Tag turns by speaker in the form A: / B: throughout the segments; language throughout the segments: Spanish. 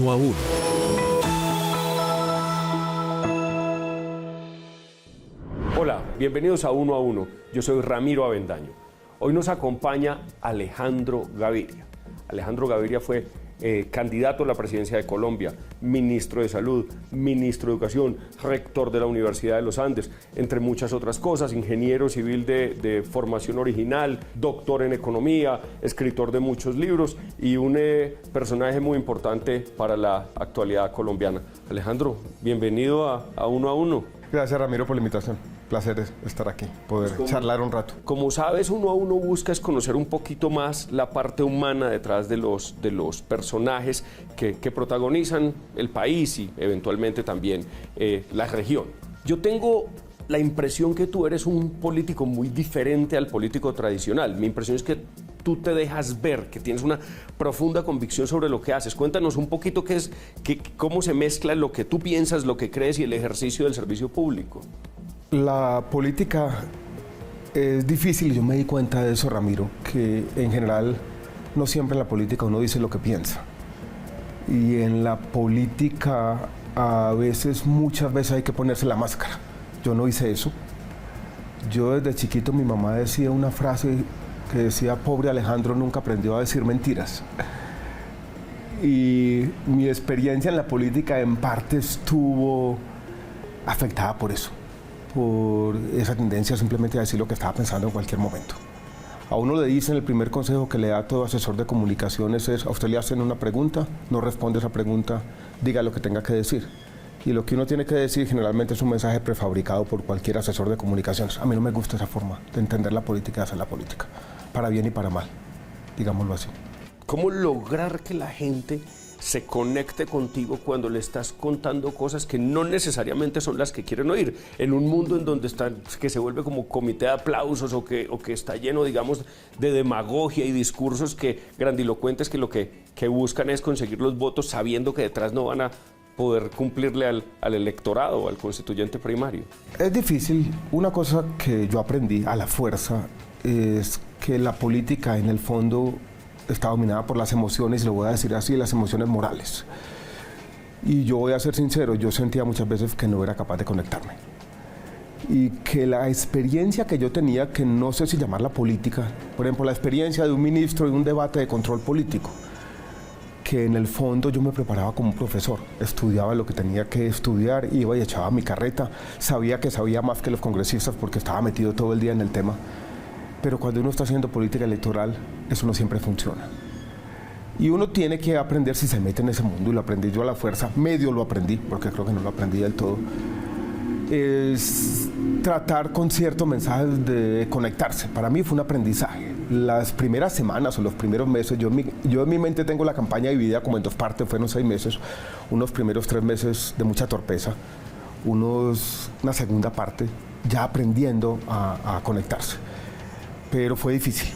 A: Uno a Uno.
B: Hola, bienvenidos a Uno a Uno. Yo soy Ramiro Avendaño. Hoy nos acompaña Alejandro Gaviria. Alejandro Gaviria fue candidato a la presidencia de Colombia, ministro de Salud, ministro de Educación, rector de la Universidad de los Andes, entre muchas otras cosas, ingeniero civil de formación original, doctor en economía, escritor de muchos libros y un personaje muy importante para la actualidad colombiana. Alejandro, bienvenido a Uno a Uno.
C: Gracias, Ramiro, por la invitación. Placer estar aquí, poder charlar un rato.
B: Como sabes, Uno a Uno busca es conocer un poquito más la parte humana detrás de los personajes que protagonizan el país y eventualmente también la región. Yo tengo la impresión que tú eres un político muy diferente al político tradicional. Mi impresión es que tú te dejas ver, que tienes una profunda convicción sobre lo que haces. Cuéntanos un poquito cómo se mezcla lo que tú piensas, lo que crees y el ejercicio del servicio público.
C: La política es difícil, yo me di cuenta de eso, Ramiro, que en general no siempre en la política uno dice lo que piensa. Y en la política muchas veces hay que ponerse la máscara. Yo no hice eso. Yo desde chiquito mi mamá decía una frase que decía: pobre Alejandro nunca aprendió a decir mentiras. Y mi experiencia en la política en parte estuvo afectada por eso, por esa tendencia simplemente a decir lo que estaba pensando en cualquier momento. A uno le dicen, el primer consejo que le da todo asesor de comunicaciones es: a usted le hacen una pregunta, no responde esa pregunta, diga lo que tenga que decir. Y lo que uno tiene que decir generalmente es un mensaje prefabricado por cualquier asesor de comunicaciones. A mí no me gusta esa forma de entender la política y de hacer la política, para bien y para mal, digámoslo así.
B: ¿Cómo lograr que la gente se conecte contigo cuando le estás contando cosas que no necesariamente son las que quieren oír? En un mundo en donde que se vuelve como comité de aplausos o que está lleno, digamos, de demagogia y discursos grandilocuentes que lo que buscan es conseguir los votos sabiendo que detrás no van a poder cumplirle al electorado o al constituyente primario.
C: Es difícil. Una cosa que yo aprendí a la fuerza es que la política en el fondo está dominada por las emociones, y lo voy a decir así, las emociones morales. Y yo voy a ser sincero, yo sentía muchas veces que no era capaz de conectarme. Y que la experiencia que yo tenía, que no sé si llamarla política, por ejemplo, la experiencia de un ministro de un debate de control político, que en el fondo yo me preparaba como un profesor, estudiaba lo que tenía que estudiar, iba y echaba mi carreta, sabía que sabía más que los congresistas porque estaba metido todo el día en el tema. Pero cuando uno está haciendo política electoral, eso no siempre funciona. Y uno tiene que aprender, si se mete en ese mundo, y lo aprendí yo a la fuerza, medio lo aprendí, porque creo que no lo aprendí del todo, es tratar con ciertos mensajes de conectarse. Para mí fue un aprendizaje. Las primeras semanas o los primeros meses, yo en mi mente tengo la campaña dividida como en dos partes, fueron 6 meses, unos primeros 3 meses de mucha torpeza, una segunda parte ya aprendiendo a conectarse. Pero fue difícil.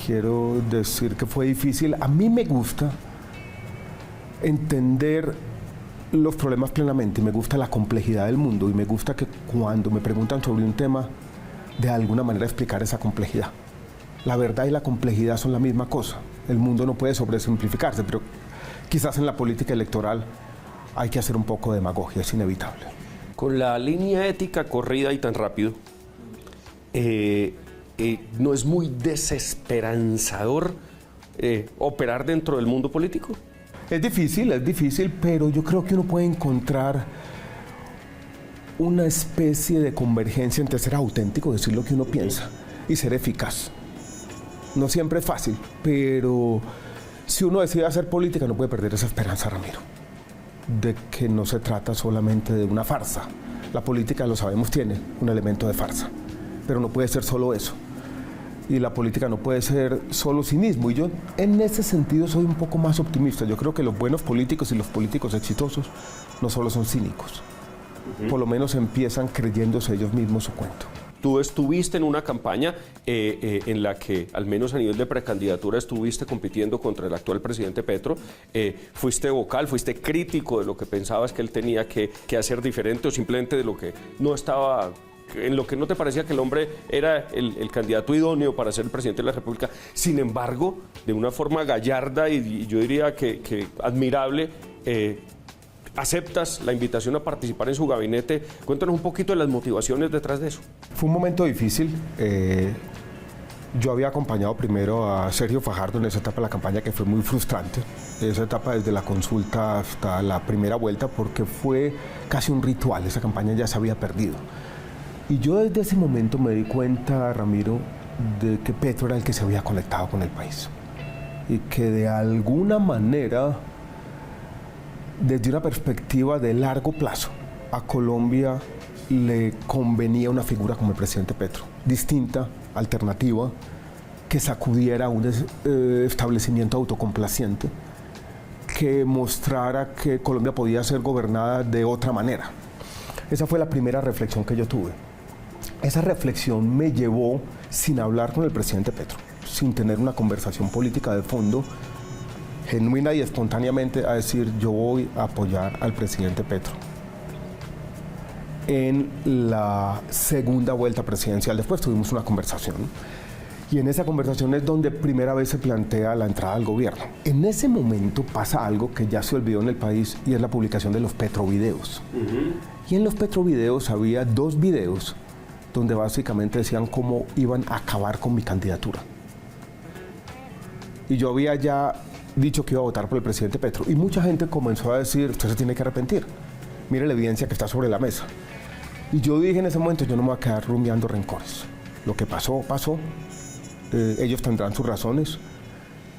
C: Quiero decir que fue difícil. A mí me gusta entender los problemas plenamente, me gusta la complejidad del mundo y me gusta que cuando me preguntan sobre un tema, de alguna manera explicar esa complejidad. La verdad y la complejidad son la misma cosa. El mundo no puede sobresimplificarse, pero quizás en la política electoral hay que hacer un poco de demagogia, es inevitable.
B: Con la línea ética corrida y tan rápido, ¿no es muy desesperanzador operar dentro del mundo político?
C: Es difícil, pero yo creo que uno puede encontrar una especie de convergencia entre ser auténtico, decir lo que uno piensa, y ser eficaz. No siempre es fácil, pero si uno decide hacer política no puede perder esa esperanza, Ramiro, de que no se trata solamente de una farsa. La política, lo sabemos, tiene un elemento de farsa, pero no puede ser solo eso. Y la política no puede ser solo cinismo. Y yo en ese sentido soy un poco más optimista. Yo creo que los buenos políticos y los políticos exitosos no solo son cínicos. Por lo menos empiezan creyéndose ellos mismos su cuento.
B: Tú estuviste en una campaña en la que, al menos a nivel de precandidatura, estuviste compitiendo contra el actual presidente Petro. Fuiste vocal, fuiste crítico de lo que pensabas que él tenía que hacer diferente o simplemente de lo que no estaba en lo que no te parecía que el hombre era el candidato idóneo para ser el presidente de la República. Sin embargo, de una forma gallarda y yo diría que admirable, aceptas la invitación a participar en su gabinete. Cuéntanos un poquito de las motivaciones detrás de eso.
C: Fue un momento difícil. Yo había acompañado primero a Sergio Fajardo en esa etapa de la campaña que fue muy frustrante. Esa etapa desde la consulta hasta la primera vuelta, porque fue casi un ritual. Esa campaña ya se había perdido. Y yo desde ese momento me di cuenta, Ramiro, de que Petro era el que se había conectado con el país. Y que de alguna manera, desde una perspectiva de largo plazo, a Colombia le convenía una figura como el presidente Petro, distinta, alternativa, que sacudiera un establecimiento autocomplaciente, que mostrara que Colombia podía ser gobernada de otra manera. Esa fue la primera reflexión que yo tuve. Esa reflexión me llevó, sin hablar con el presidente Petro, sin tener una conversación política de fondo, genuina y espontáneamente, a decir: yo voy a apoyar al presidente Petro en la segunda vuelta presidencial. Después tuvimos una conversación y en esa conversación es donde primera vez se plantea la entrada al gobierno. En ese momento pasa algo que ya se olvidó en el país, y es la publicación de los petrovideos. Y en los petrovideos había 2 videos donde básicamente decían cómo iban a acabar con mi candidatura. Y yo había ya dicho que iba a votar por el presidente Petro, y mucha gente comenzó a decir: usted se tiene que arrepentir, mire la evidencia que está sobre la mesa. Y yo dije en ese momento: yo no me voy a quedar rumiando rencores. Lo que pasó, pasó. Ellos tendrán sus razones.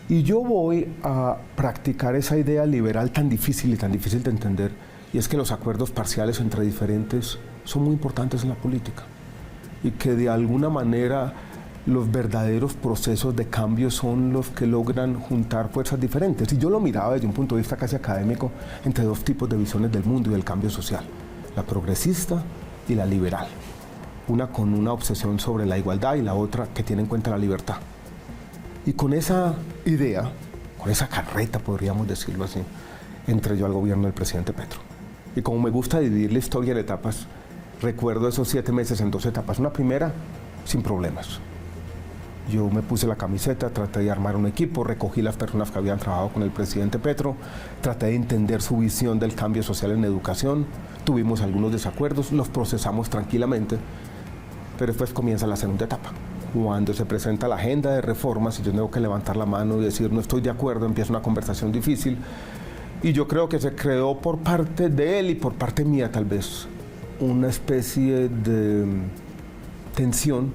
C: Y yo voy a practicar esa idea liberal tan difícil de entender, y es que los acuerdos parciales entre diferentes son muy importantes en la política. Y que de alguna manera los verdaderos procesos de cambio son los que logran juntar fuerzas diferentes. Y yo lo miraba desde un punto de vista casi académico, entre 2 tipos de visiones del mundo y del cambio social: la progresista y la liberal. Una con una obsesión sobre la igualdad y la otra que tiene en cuenta la libertad. Y con esa idea, con esa carreta, podríamos decirlo así, entré yo al gobierno del presidente Petro. Y como me gusta dividir la historia en etapas, recuerdo esos 7 meses en 2 etapas. Una primera, sin problemas. Yo me puse la camiseta, traté de armar un equipo, recogí las personas que habían trabajado con el presidente Petro, traté de entender su visión del cambio social en educación. Tuvimos algunos desacuerdos, los procesamos tranquilamente, pero después comienza la segunda etapa. Cuando se presenta la agenda de reformas y yo tengo que levantar la mano y decir: no estoy de acuerdo, empieza una conversación difícil. Y yo creo que se creó por parte de él y por parte mía, tal vez, una especie de tensión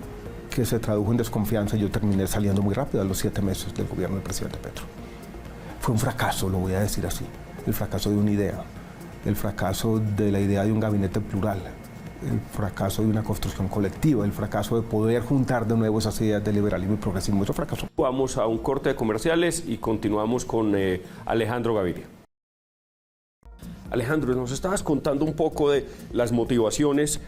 C: que se tradujo en desconfianza, y yo terminé saliendo muy rápido a los 7 meses del gobierno del presidente Petro. Fue un fracaso, lo voy a decir así, el fracaso de una idea, el fracaso de la idea de un gabinete plural, el fracaso de una construcción colectiva, el fracaso de poder juntar de nuevo esas ideas de liberalismo y progresismo. Eso fracasó.
B: Vamos a un corte de comerciales y continuamos con Alejandro Gaviria. Alejandro, nos estabas contando un poco de las motivaciones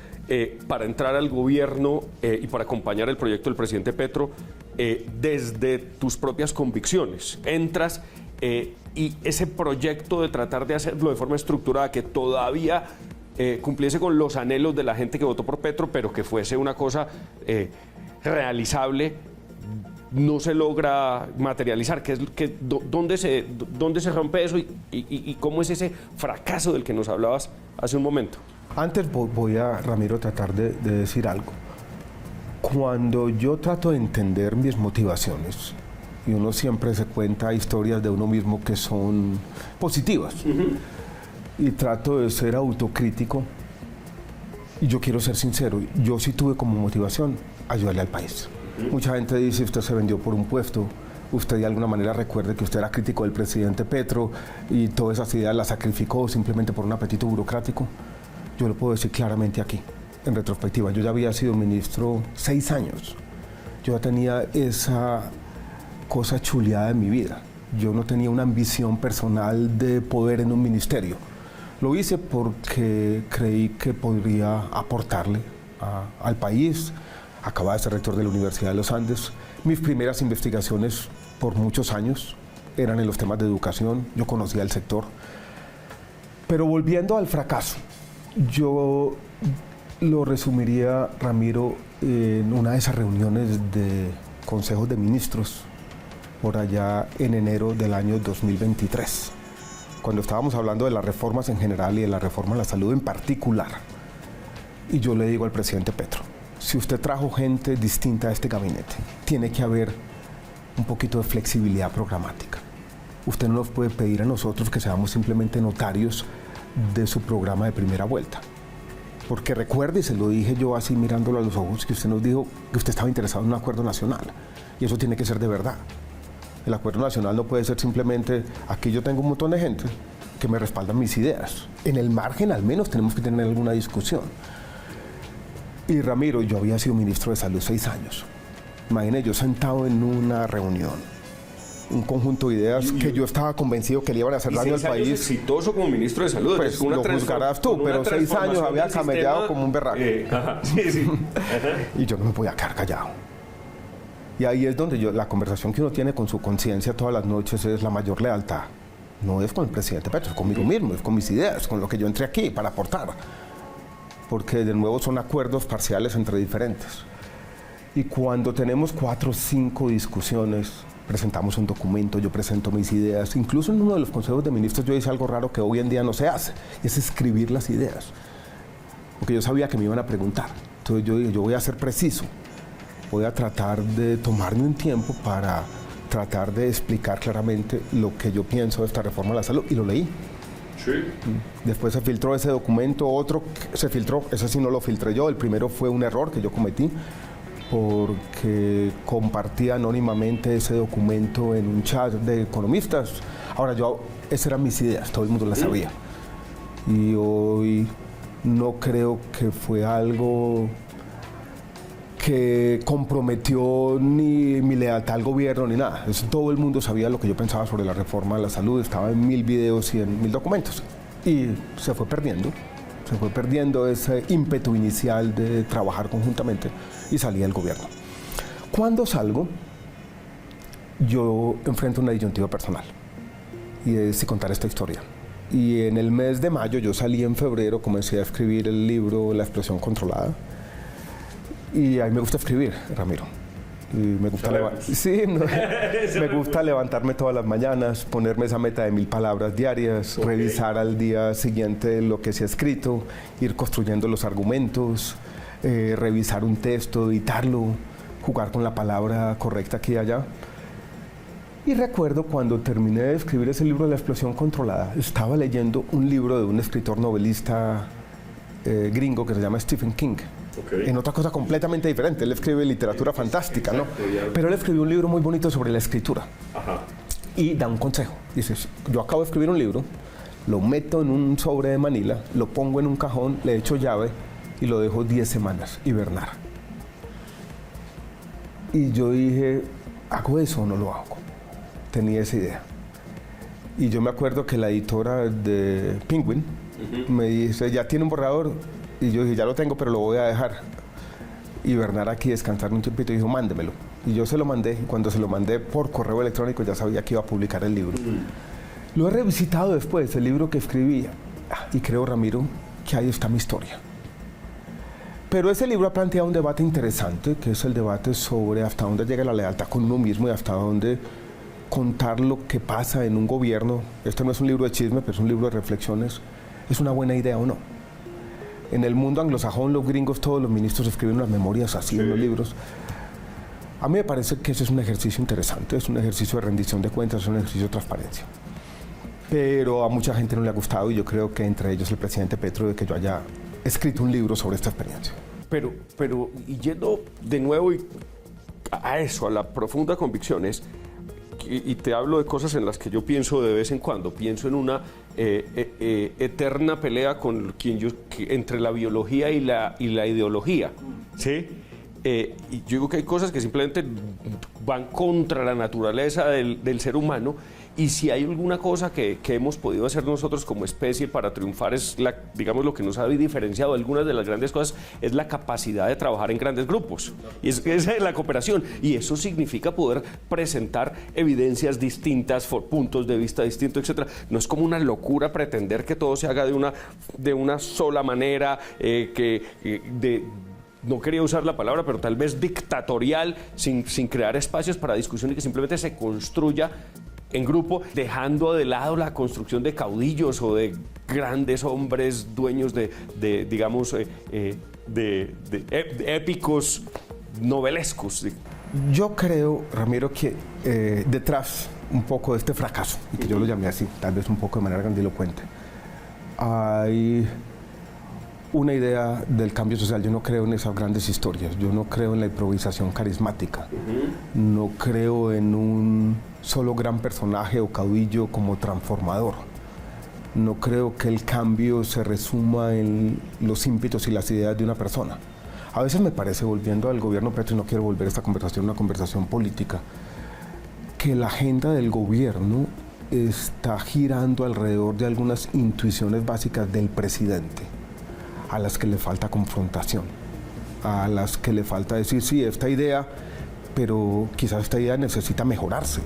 B: para entrar al gobierno y para acompañar el proyecto del presidente Petro desde tus propias convicciones. Entras y ese proyecto de tratar de hacerlo de forma estructurada, que todavía cumpliese con los anhelos de la gente que votó por Petro, pero que fuese una cosa realizable, no se logra materializar. ¿Dónde se rompe eso y cómo es ese fracaso del que nos hablabas hace un momento?
C: Antes voy a, Ramiro, tratar de decir algo. Cuando yo trato de entender mis motivaciones, y uno siempre se cuenta historias de uno mismo que son positivas, y trato de ser autocrítico, y yo quiero ser sincero, yo sí tuve como motivación ayudarle al país. Mucha gente dice: usted se vendió por un puesto, usted de alguna manera recuerde que usted era crítico del presidente Petro y todas esas ideas las sacrificó simplemente por un apetito burocrático. Yo lo puedo decir claramente aquí, en retrospectiva. Yo ya había sido ministro 6 años, yo ya tenía esa cosa chuleada en mi vida. Yo no tenía una ambición personal de poder en un ministerio. Lo hice porque creí que podría aportarle al país. Acababa de ser rector de la Universidad de los Andes. Mis primeras investigaciones por muchos años eran en los temas de educación. Yo conocía el sector. Pero volviendo al fracaso, yo Lo resumiría, Ramiro, en una de esas reuniones de consejos de ministros por allá en enero del año 2023, cuando estábamos hablando de las reformas en general y de la reforma a la salud en particular. Y yo le digo al presidente Petro, si usted trajo gente distinta a este gabinete, tiene que haber un poquito de flexibilidad programática. Usted no nos puede pedir a nosotros que seamos simplemente notarios de su programa de primera vuelta. Porque recuerde, y se lo dije yo así mirándolo a los ojos, que usted nos dijo que usted estaba interesado en un acuerdo nacional. Y eso tiene que ser de verdad. El acuerdo nacional no puede ser simplemente, aquí yo tengo un montón de gente que me respaldan mis ideas. En el margen al menos tenemos que tener alguna discusión. Y Ramiro, yo había sido ministro de Salud 6 años. Imagínese, yo sentado en una reunión, un conjunto de ideas que yo estaba convencido que le iban a hacer daño al país.
B: Exitoso como ministro de Salud.
C: Pues lo juzgarás tú, pero 6 años había camellado como un berraco.
B: Sí.
C: Y yo no me podía quedar callado. Y ahí es donde la conversación que uno tiene con su conciencia todas las noches es la mayor lealtad. No es con el presidente Petro, es conmigo mismo, es con mis ideas, con lo que yo entré aquí para aportar. Porque de nuevo son acuerdos parciales entre diferentes. Y cuando tenemos 4 o 5 discusiones, presentamos un documento, yo presento mis ideas. Incluso en uno de los consejos de ministros yo hice algo raro que hoy en día no se hace, y es escribir las ideas. Porque yo sabía que me iban a preguntar. Entonces yo dije, yo voy a ser preciso. Voy a tratar de tomarme un tiempo para tratar de explicar claramente lo que yo pienso de esta reforma a la salud. Y lo leí.
B: Sí.
C: Después se filtró ese documento, otro se filtró, ese sí no lo filtré yo. El primero fue un error que yo cometí, porque compartí anónimamente ese documento en un chat de economistas. Ahora esas eran mis ideas, todo el mundo las sabía. Y hoy no creo que fue algo que comprometió ni mi lealtad al gobierno ni nada. Todo el mundo sabía lo que yo pensaba sobre la reforma de la salud, estaba en 1000 videos y en 1000 documentos. Y se fue perdiendo ese ímpetu inicial de trabajar conjuntamente y salí del gobierno. Cuando salgo, yo enfrento una disyuntiva personal, y es si contar esta historia. Y en el mes de mayo, yo salí en febrero, comencé a escribir el libro La explosión controlada. Y a mí me gusta escribir, Ramiro. Y me gusta me gusta levantarme todas las mañanas, ponerme esa meta de 1000 palabras diarias, revisar al día siguiente lo que se ha escrito, ir construyendo los argumentos, revisar un texto, editarlo, jugar con la palabra correcta aquí y allá. Y recuerdo cuando terminé de escribir ese libro de La explosión controlada, estaba leyendo un libro de un escritor novelista gringo que se llama Stephen King. En otra cosa completamente diferente. Él escribe literatura fantástica, ¿no? Pero él escribió un libro muy bonito sobre la escritura. Y da un consejo. Dice, yo acabo de escribir un libro, lo meto en un sobre de Manila, lo pongo en un cajón, le echo llave y lo dejo 10 semanas hibernar. Y yo dije, ¿hago eso o no lo hago? Tenía esa idea. Y yo me acuerdo que la editora de Penguin me dice, ¿ya tiene un borrador? Y yo dije, ya lo tengo, pero lo voy a dejar hibernar aquí, descansar un tiempito. Y dijo, mándemelo. Y yo se lo mandé. Y cuando se lo mandé por correo electrónico, ya sabía que iba a publicar el libro. Lo he revisitado después, el libro que escribí. Y creo, Ramiro, que ahí está mi historia. Pero ese libro ha planteado un debate interesante, que es el debate sobre hasta dónde llega la lealtad con uno mismo y hasta dónde contar lo que pasa en un gobierno. Este no es un libro de chisme, pero es un libro de reflexiones. ¿Es una buena idea o no? En el mundo anglosajón, los gringos, todos los ministros escriben unas memorias así en los libros. A mí me parece que ese es un ejercicio interesante, es un ejercicio de rendición de cuentas, es un ejercicio de transparencia. Pero a mucha gente no le ha gustado, y yo creo que entre ellos el presidente Petro, de que yo haya escrito un libro sobre esta experiencia.
B: Pero y yendo de nuevo a eso, a la profunda convicción, y te hablo de cosas en las que yo pienso de vez en cuando. Pienso en una eterna pelea entre la biología y la ideología, ¿sí? Y yo digo que hay cosas que simplemente van contra la naturaleza del ser humano, y si hay alguna cosa que hemos podido hacer nosotros como especie para triunfar es, digamos, lo que nos ha diferenciado algunas de las grandes cosas es la capacidad de trabajar en grandes grupos, y esa es la cooperación, y eso significa poder presentar evidencias distintas, puntos de vista distintos, etcétera. No es como una locura pretender que todo se haga de una sola manera, no quería usar la palabra, pero tal vez dictatorial, sin crear espacios para discusión, y que simplemente se construya en grupo, dejando de lado la construcción de caudillos o de grandes hombres dueños de épicos novelescos.
C: Yo creo, Ramiro, que detrás un poco de este fracaso, y que yo lo llamé así, tal vez un poco de manera grandilocuente, hay una idea del cambio social. Yo no creo en esas grandes historias, yo no creo en la improvisación carismática, no creo en un solo gran personaje o caudillo como transformador. No creo que el cambio se resuma en los ímpetus y las ideas de una persona. A veces me parece, volviendo al gobierno Petro, y no quiero volver esta conversación a una conversación política, que la agenda del gobierno está girando alrededor de algunas intuiciones básicas del presidente, a las que le falta confrontación, a las que le falta decir, sí, esta idea, pero quizás esta idea necesita mejorarse.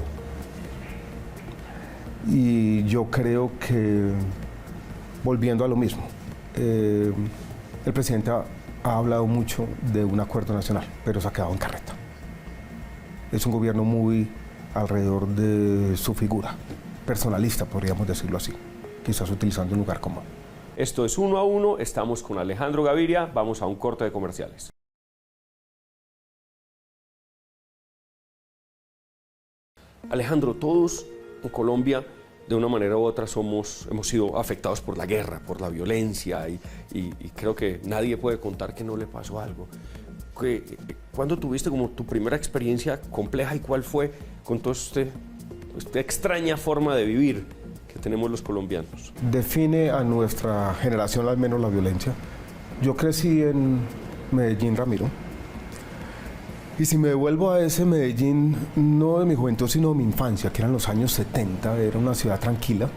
C: Y yo creo que, volviendo a lo mismo, el presidente ha hablado mucho de un acuerdo nacional, pero se ha quedado en carreta. Es un gobierno muy alrededor de su figura, personalista, podríamos decirlo así, quizás utilizando un lugar común.
B: Esto es Uno a Uno, estamos con Alejandro Gaviria, vamos a un corte de comerciales. Alejandro, todos en Colombia, de una manera u otra, hemos sido afectados por la guerra, por la violencia, y creo que nadie puede contar que no le pasó algo. ¿Cuándo tuviste como tu primera experiencia compleja y cuál fue con toda esta extraña forma de vivir que tenemos los colombianos?
C: Define a nuestra generación al menos la violencia. Yo crecí en Medellín, Ramiro, y si me devuelvo a ese Medellín, no de mi juventud, sino de mi infancia, que eran los años 70, era una ciudad tranquila,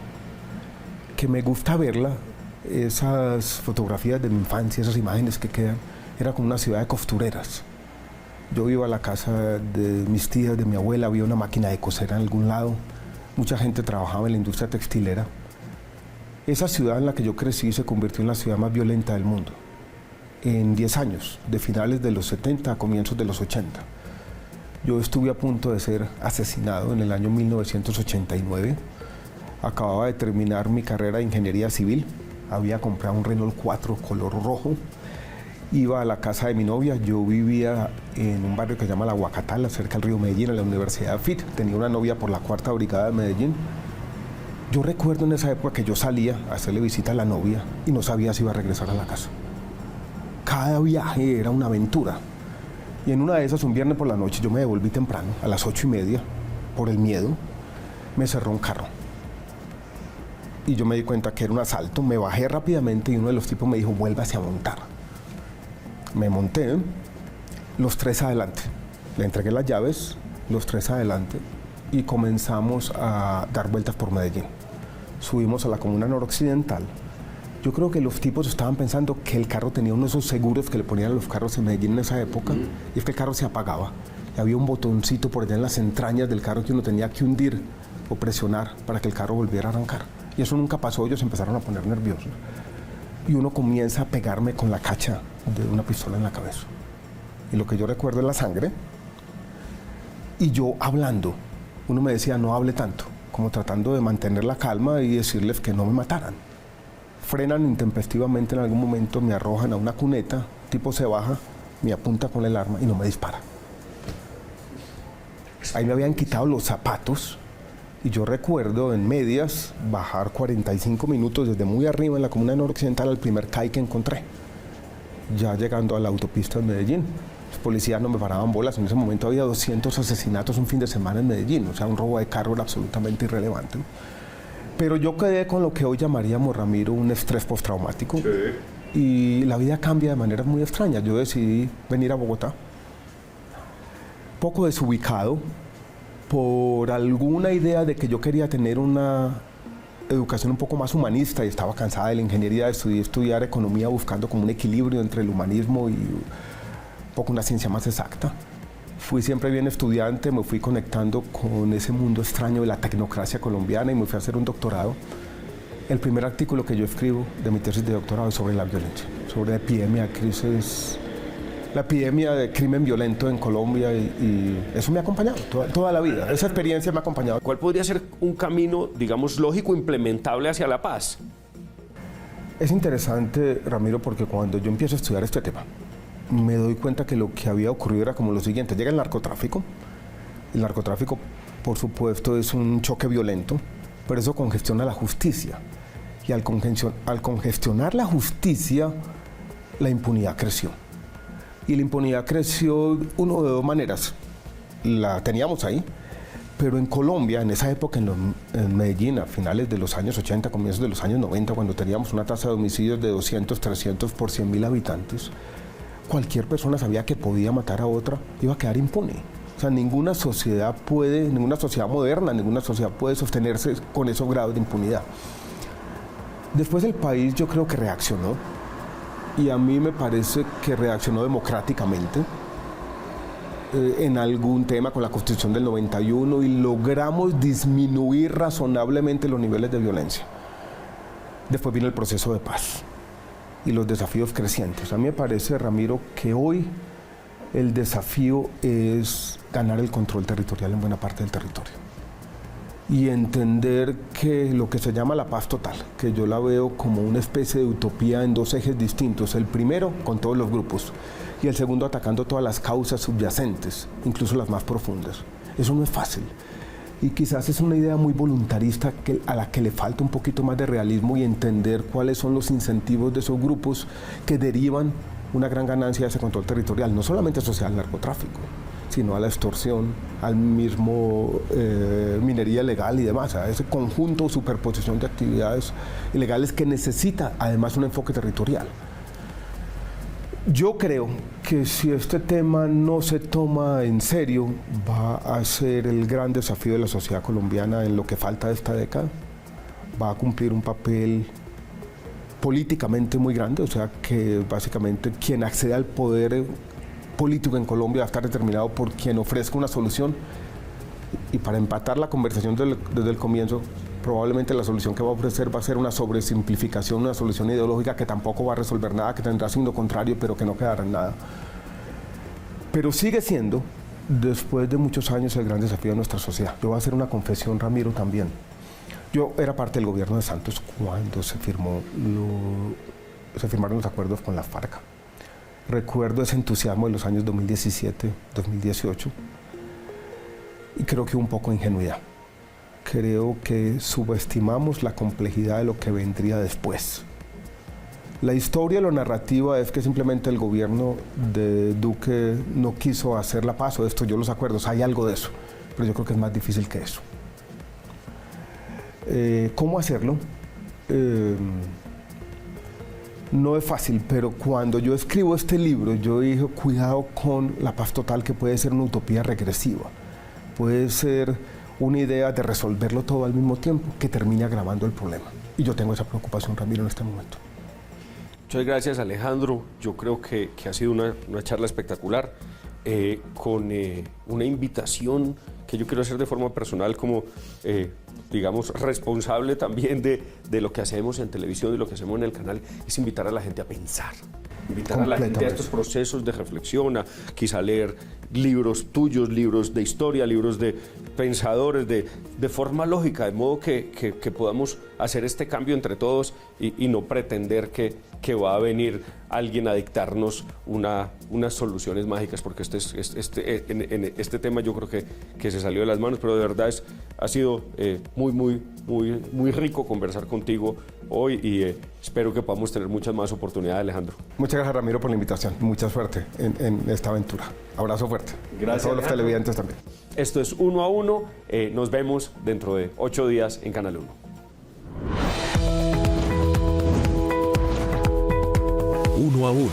C: que me gusta verla, esas fotografías de mi infancia, esas imágenes que quedan, era como una ciudad de costureras. Yo iba a la casa de mis tías, de mi abuela, había una máquina de coser en algún lado, mucha gente trabajaba en la industria textilera. Esa ciudad en la que yo crecí se convirtió en la ciudad más violenta del mundo en 10 años, de finales de los 70 a comienzos de los 80. Yo estuve a punto de ser asesinado en el año 1989. Acababa de terminar mi carrera de ingeniería civil, había comprado un Renault 4 color rojo, iba a la casa de mi novia. Yo vivía en un barrio que se llama La Guacatala, cerca del río Medellín, en la Universidad FIT. Tenía una novia por la 4ª Brigada de Medellín. Yo recuerdo en esa época que yo salía a hacerle visita a la novia y no sabía si iba a regresar a la casa. Cada viaje era una aventura. Y en una de esas, un viernes por la noche, yo me devolví temprano, a las 8:30, por el miedo. Me cerró un carro. Y yo me di cuenta que era un asalto. Me bajé rápidamente y uno de los tipos me dijo, vuélvase a montar. Me monté, los 3 adelante. Le entregué las llaves, los 3 adelante, y comenzamos a dar vueltas por Medellín. Subimos a la comuna noroccidental. Yo creo que los tipos estaban pensando que el carro tenía uno de esos seguros que le ponían a los carros en Medellín en esa época, y es que el carro se apagaba. Y había un botoncito por allá en las entrañas del carro que uno tenía que hundir o presionar para que el carro volviera a arrancar. Y eso nunca pasó, ellos empezaron a poner nerviosos. Y uno comienza a pegarme con la cacha de una pistola en la cabeza. Y lo que yo recuerdo es la sangre. Y yo hablando, uno me decía, no hable tanto, como tratando de mantener la calma y decirles que no me mataran. Frenan intempestivamente en algún momento, me arrojan a una cuneta, el tipo se baja, me apunta con el arma y no me dispara. Ahí me habían quitado los zapatos y yo recuerdo en medias bajar 45 minutos desde muy arriba en la comuna noroccidental al primer CAI que encontré. Ya llegando a la autopista de Medellín, los policías no me paraban bolas. En ese momento había 200 asesinatos un fin de semana en Medellín, o sea, un robo de carro era absolutamente irrelevante. Pero yo quedé con lo que hoy llamaríamos, Ramiro, un estrés postraumático. Sí. Y la vida cambia de manera muy extraña. Yo decidí venir a Bogotá poco desubicado por alguna idea de que yo quería tener una educación un poco más humanista y estaba cansada de la ingeniería, decidí estudiar economía buscando como un equilibrio entre el humanismo y un poco una ciencia más exacta. Fui siempre bien estudiante, me fui conectando con ese mundo extraño de la tecnocracia colombiana y me fui a hacer un doctorado. El primer artículo que yo escribo de mi tesis de doctorado es sobre la violencia, sobre la epidemia de crimen violento en Colombia y eso me ha acompañado toda la vida. Esa experiencia me ha acompañado.
B: ¿Cuál podría ser un camino, digamos, lógico, implementable hacia la paz?
C: Es interesante, Ramiro, porque cuando yo empiezo a estudiar este tema, me doy cuenta que lo que había ocurrido era como lo siguiente. Llega el narcotráfico. El narcotráfico, por supuesto, es un choque violento, pero eso congestiona la justicia. Y al congestionar la justicia, la impunidad creció. Y la impunidad creció de dos maneras. La teníamos ahí, pero en Colombia, en esa época, en Medellín, a finales de los años 80, comienzos de los años 90, cuando teníamos una tasa de homicidios de 200, 300 por 100.000 habitantes, cualquier persona sabía que podía matar a otra, iba a quedar impune. O sea, ninguna sociedad moderna, ninguna sociedad puede sostenerse con esos grados de impunidad. Después el país yo creo que reaccionó, y a mí me parece que reaccionó democráticamente en algún tema con la Constitución del 91 y logramos disminuir razonablemente los niveles de violencia. Después vino el proceso de paz y los desafíos crecientes. A mí me parece, Ramiro, que hoy el desafío es ganar el control territorial en buena parte del territorio y entender que lo que se llama la paz total, que yo la veo como una especie de utopía en dos ejes distintos. El primero, con todos los grupos, y el segundo, atacando todas las causas subyacentes, incluso las más profundas. Eso no es fácil. Y quizás es una idea muy voluntarista a la que le falta un poquito más de realismo y entender cuáles son los incentivos de esos grupos que derivan una gran ganancia de ese control territorial, no solamente asociado al narcotráfico, sino a la extorsión, al mismo minería ilegal y demás, a ese conjunto, superposición de actividades ilegales que necesita además un enfoque territorial. Yo creo que si este tema no se toma en serio, va a ser el gran desafío de la sociedad colombiana en lo que falta de esta década. Va a cumplir un papel políticamente muy grande, o sea que básicamente quien accede al poder político en Colombia va a estar determinado por quien ofrezca una solución, y para empatar la conversación desde el comienzo, probablemente la solución que va a ofrecer va a ser una sobresimplificación, una solución ideológica que tampoco va a resolver nada, que tendrá signo contrario, pero que no quedará en nada. Pero sigue siendo, después de muchos años, el gran desafío de nuestra sociedad. Yo voy a hacer una confesión, Ramiro, también. Yo era parte del gobierno de Santos cuando se firmaron los acuerdos con la FARC. Recuerdo ese entusiasmo de los años 2017, 2018, y creo que un poco de ingenuidad. Creo que subestimamos la complejidad de lo que vendría después. La historia, la narrativa es que simplemente el gobierno de Duque no quiso hacer la paz o esto, yo los acuerdos, hay algo de eso, pero yo creo que es más difícil que eso. ¿Cómo hacerlo? No es fácil, pero cuando yo escribo este libro, yo dije, cuidado con la paz total, que puede ser una utopía regresiva, puede ser una idea de resolverlo todo al mismo tiempo que termine agravando el problema. Y yo tengo esa preocupación, Ramiro, en este momento.
B: Muchas gracias, Alejandro. Yo creo que ha sido una charla espectacular, con una invitación que yo quiero hacer de forma personal como, digamos, responsable también de lo que hacemos en televisión y lo que hacemos en el canal, es invitar a la gente a pensar. Invitar a la gente a estos procesos de reflexión, a quizá leer libros tuyos, libros de historia, libros de pensadores, de forma lógica, de modo que podamos hacer este cambio entre todos y no pretender que va a venir alguien a dictarnos unas soluciones mágicas, porque este tema yo creo que se salió de las manos, pero de verdad ha sido muy rico conversar contigo hoy y espero que podamos tener muchas más oportunidades, Alejandro.
C: Muchas gracias, Ramiro, por la invitación. Mucha suerte en esta aventura. Abrazo fuerte.
B: Gracias,
C: a todos los televidentes también.
B: Esto es Uno a Uno. Nos vemos dentro de 8 días en Canal 1.
A: Uno a Uno.